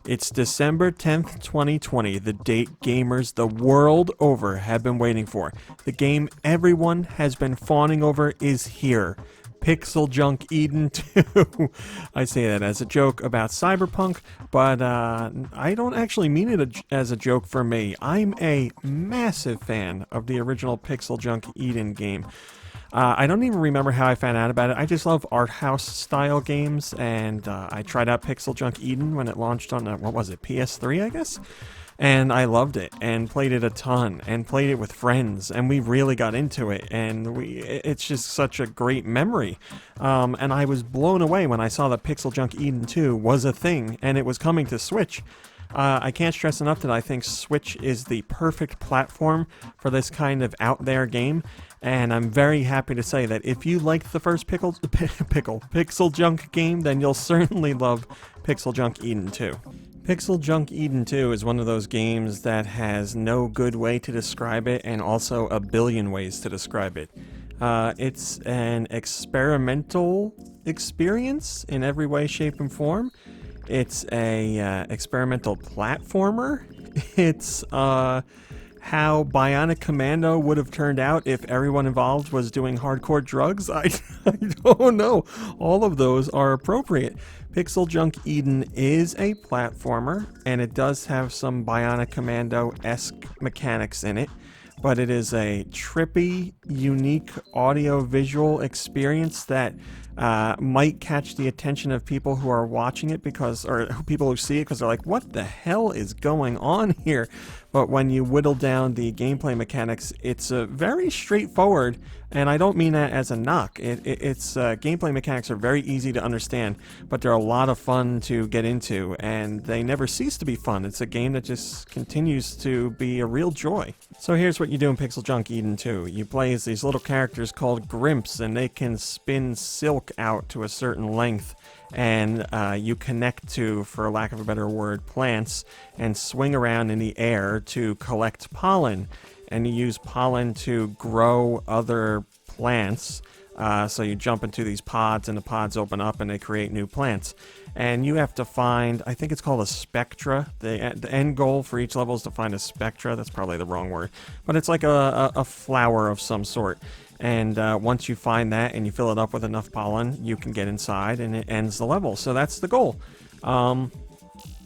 It's December 10th, 2020, the date gamers the world over have been waiting for. The game everyone has been fawning over is here. PixelJunk Eden 2. I say that as a joke about Cyberpunk, but I don't actually mean it as a joke for me. I'm a massive fan of the original PixelJunk Eden game. I don't even remember how I found out about it. I just love art house style games, and I tried out PixelJunk Eden when it launched on, what was it, PS3, I guess? And I loved it, and played it a ton, and played it with friends, and we really got into it, and it's just such a great memory. And I was blown away when I saw that PixelJunk Eden 2 was a thing, and it was coming to Switch. I can't stress enough that I think Switch is the perfect platform for this kind of out there game, and I'm very happy to say that if you liked the first PixelJunk game, then you'll certainly love PixelJunk Eden 2. PixelJunk Eden 2 is one of those games that has no good way to describe it and also a billion ways to describe it. It's an experimental experience in every way, shape, and form. It's a experimental platformer. It's how Bionic Commando would have turned out if everyone involved was doing hardcore drugs. I don't know. All of those are appropriate. PixelJunk Eden is a platformer, and it does have some Bionic Commando-esque mechanics in it, but it is a trippy, unique audio-visual experience that might catch the attention of people who are watching it or people who see it because they're like, what the hell is going on here? But when you whittle down the gameplay mechanics, it's very straightforward, and I don't mean that as a knock. Its gameplay mechanics are very easy to understand, but they're a lot of fun to get into, and they never cease to be fun. It's a game that just continues to be a real joy. So here's what you do in PixelJunk Eden 2. You play as these little characters called Grimps, and they can spin silk out to a certain length, and you connect to, for lack of a better word, plants, and swing around in the air to collect pollen. And you use pollen to grow other plants. So you jump into these pods, and the pods open up, and they create new plants. And you have to find, I think it's called a spectra. The end goal for each level is to find a spectra. That's probably the wrong word. But it's like a flower of some sort. And once you find that and you fill it up with enough pollen, you can get inside, and it ends the level. So that's the goal.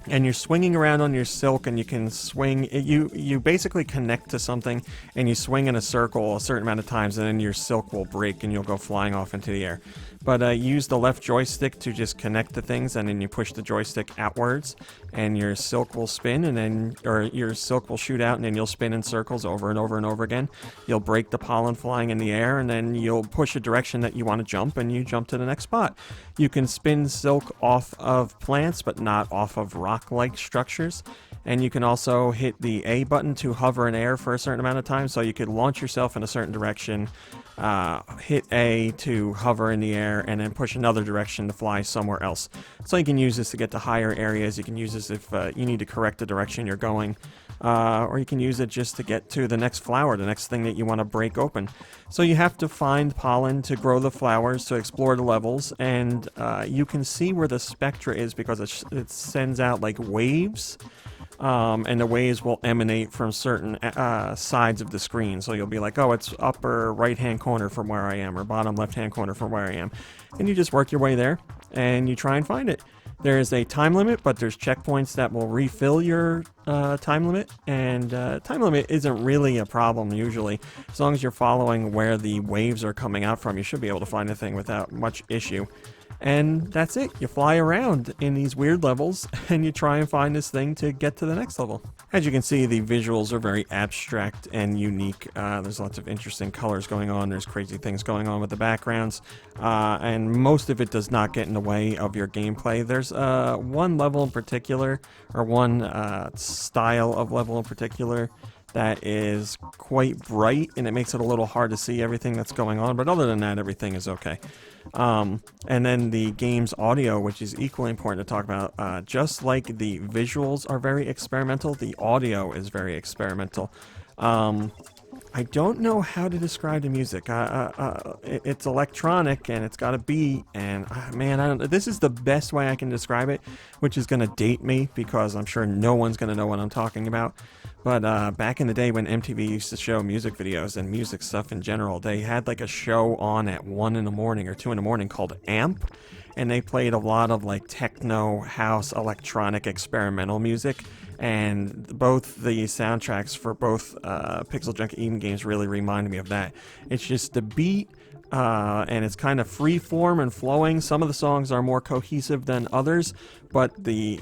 And you're swinging around on your silk, and you can swing. You basically connect to something, and you swing in a circle a certain amount of times, and then your silk will break, and you'll go flying off into the air. But use the left joystick to just connect to things, and then you push the joystick outwards, and your silk will spin, or your silk will shoot out, and then you'll spin in circles over and over and over again. You'll break the pollen flying in the air, and then you'll push a direction that you want to jump, and you jump to the next spot. You can spin silk off of plants, but not off of rock-like structures. And you can also hit the A button to hover in air for a certain amount of time, so you could launch yourself in a certain direction, hit A to hover in the air, and then push another direction to fly somewhere else. So you can use this to get to higher areas. You can use this if you need to correct the direction you're going, or you can use it just to get to the next flower, the next thing that you want to break open. So you have to find pollen to grow the flowers, to explore the levels, and you can see where the spectra is because it sends out like waves. And the waves will emanate from certain sides of the screen. So you'll be like, oh, it's upper right-hand corner from where I am, or bottom left-hand corner from where I am. And you just work your way there, and you try and find it. There is a time limit, but there's checkpoints that will refill your time limit. And time limit isn't really a problem usually. As long as you're following where the waves are coming out from, you should be able to find a thing without much issue. And that's it. You fly around in these weird levels, and you try and find this thing to get to the next level. As you can see, the visuals are very abstract and unique. There's lots of interesting colors going on. There's crazy things going on with the backgrounds. And most of it does not get in the way of your gameplay. There's one level in particular, or one style of level in particular, that is quite bright, and it makes it a little hard to see everything that's going on. But other than that, everything is okay. And then the game's audio, which is equally important to talk about. Just like the visuals are very experimental, the audio is very experimental. I don't know how to describe the music. It's electronic and it's got a beat, and man, I don't. This is the best way I can describe it, which is going to date me because I'm sure no one's going to know what I'm talking about. But back in the day when MTV used to show music videos and music stuff in general, they had like a show on at 1 in the morning or 2 in the morning called Amp, and they played a lot of like techno, house, electronic, experimental music. And both the soundtracks for both PixelJunk Eden games really reminded me of that. It's just the beat, and it's kind of free form and flowing. Some of the songs are more cohesive than others, but the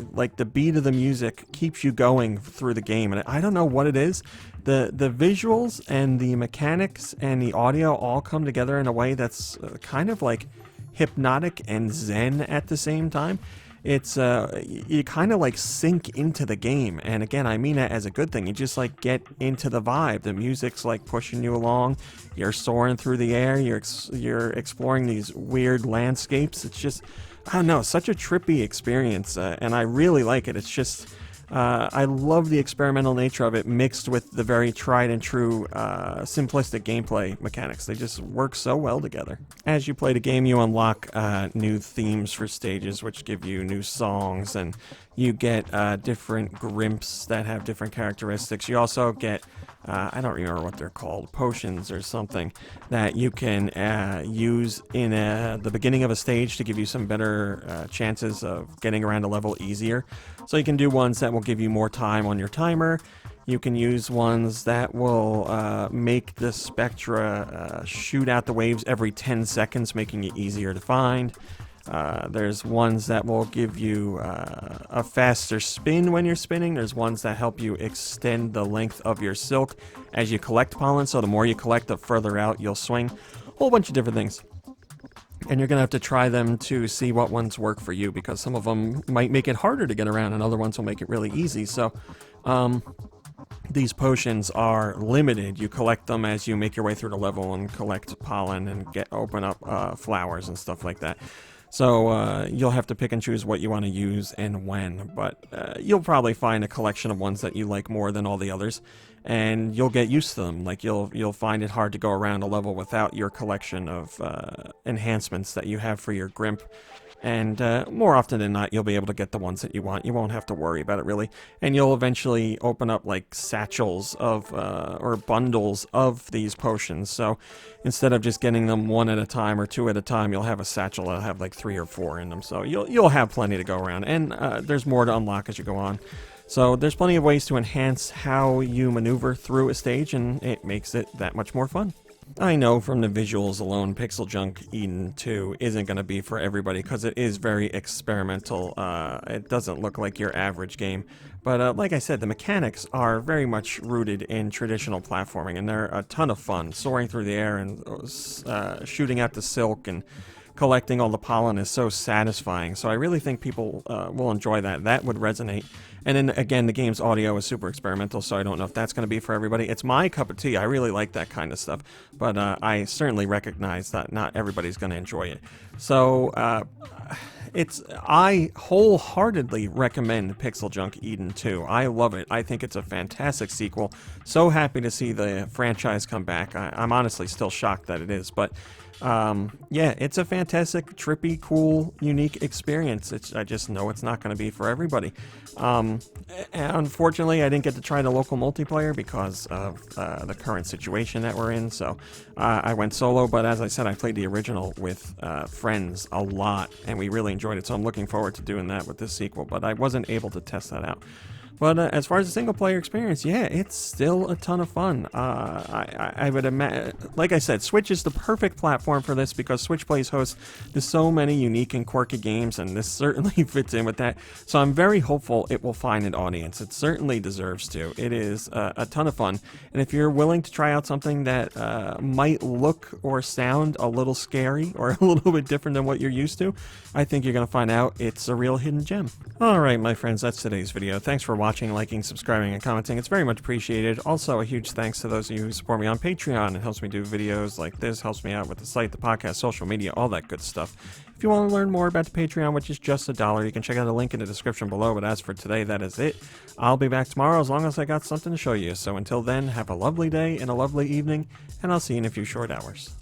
beat of the music keeps you going through the game. And I don't know what it is. The visuals and the mechanics and the audio all come together in a way that's kind of like hypnotic and zen at the same time. It's you kind of like sink into the game, and again, I mean that as a good thing. You just like get into the vibe. The music's like pushing you along. You're soaring through the air. You're exploring these weird landscapes. It's just, I don't know, such a trippy experience, and I really like it. It's just, I love the experimental nature of it mixed with the very tried and true simplistic gameplay mechanics. They just work so well together. As you play the game, you unlock new themes for stages, which give you new songs, and you get different grimps that have different characteristics. You also get, I don't remember what they're called, potions or something, that you can use in the beginning of a stage to give you some better chances of getting around a level easier. So you can do ones that will give you more time on your timer. You can use ones that will make the spectra shoot out the waves every 10 seconds, making it easier to find. There's ones that will give you a faster spin when you're spinning. There's ones that help you extend the length of your silk as you collect pollen, so the more you collect, the further out you'll swing. A whole bunch of different things. And you're going to have to try them to see what ones work for you, because some of them might make it harder to get around and other ones will make it really easy. So these potions are limited. You collect them as you make your way through the level and collect pollen and open up flowers and stuff like that. So you'll have to pick and choose what you want to use and when, but you'll probably find a collection of ones that you like more than all the others, and you'll get used to them. Like you'll find it hard to go around a level without your collection of enhancements that you have for your Grimp. And more often than not, you'll be able to get the ones that you want. You won't have to worry about it, really. And you'll eventually open up, like, satchels of, or bundles of these potions. So instead of just getting them one at a time or two at a time, you'll have a satchel that'll have, like, 3 or 4 in them. So you'll have plenty to go around. And there's more to unlock as you go on. So there's plenty of ways to enhance how you maneuver through a stage, and it makes it that much more fun. I know from the visuals alone, PixelJunk Eden 2 isn't going to be for everybody because it is very experimental. It doesn't look like your average game. But like I said, the mechanics are very much rooted in traditional platforming, and they're a ton of fun. Soaring through the air and shooting out the silk and collecting all the pollen is so satisfying. So I really think people will enjoy that. That would resonate. And then again, the game's audio is super experimental, so I don't know if that's going to be for everybody. It's my cup of tea. I really like that kind of stuff. But I certainly recognize that not everybody's going to enjoy it. So I wholeheartedly recommend PixelJunk Eden 2. I love it. I think it's a fantastic sequel. So happy to see the franchise come back. I'm honestly still shocked that it is, but yeah, it's a fantastic, trippy, cool, unique experience. I just know it's not going to be for everybody. Unfortunately, I didn't get to try the local multiplayer because of the current situation that we're in, so I went solo, but as I said, I played the original with friends a lot, and we really enjoyed it, so I'm looking forward to doing that with this sequel, but I wasn't able to test that out. But as far as the single-player experience, yeah, it's still a ton of fun. I would imagine, like I said, Switch is the perfect platform for this because Switch plays host to so many unique and quirky games, and this certainly fits in with that. So I'm very hopeful it will find an audience. It certainly deserves to. It is a ton of fun, and if you're willing to try out something that might look or sound a little scary or a little bit different than what you're used to, I think you're going to find out it's a real hidden gem. All right, my friends, that's today's video. Thanks for watching. watching, liking, subscribing, and commenting. It's very much appreciated. Also, a huge thanks to those of you who support me on Patreon. It helps me do videos like this, helps me out with the site, the podcast, social media, all that good stuff. If you want to learn more about the Patreon, which is just $1, you can check out a link in the description below. But as for today, that is it. I'll be back tomorrow as long as I got something to show you. So until then, have a lovely day and a lovely evening, and I'll see you in a few short hours.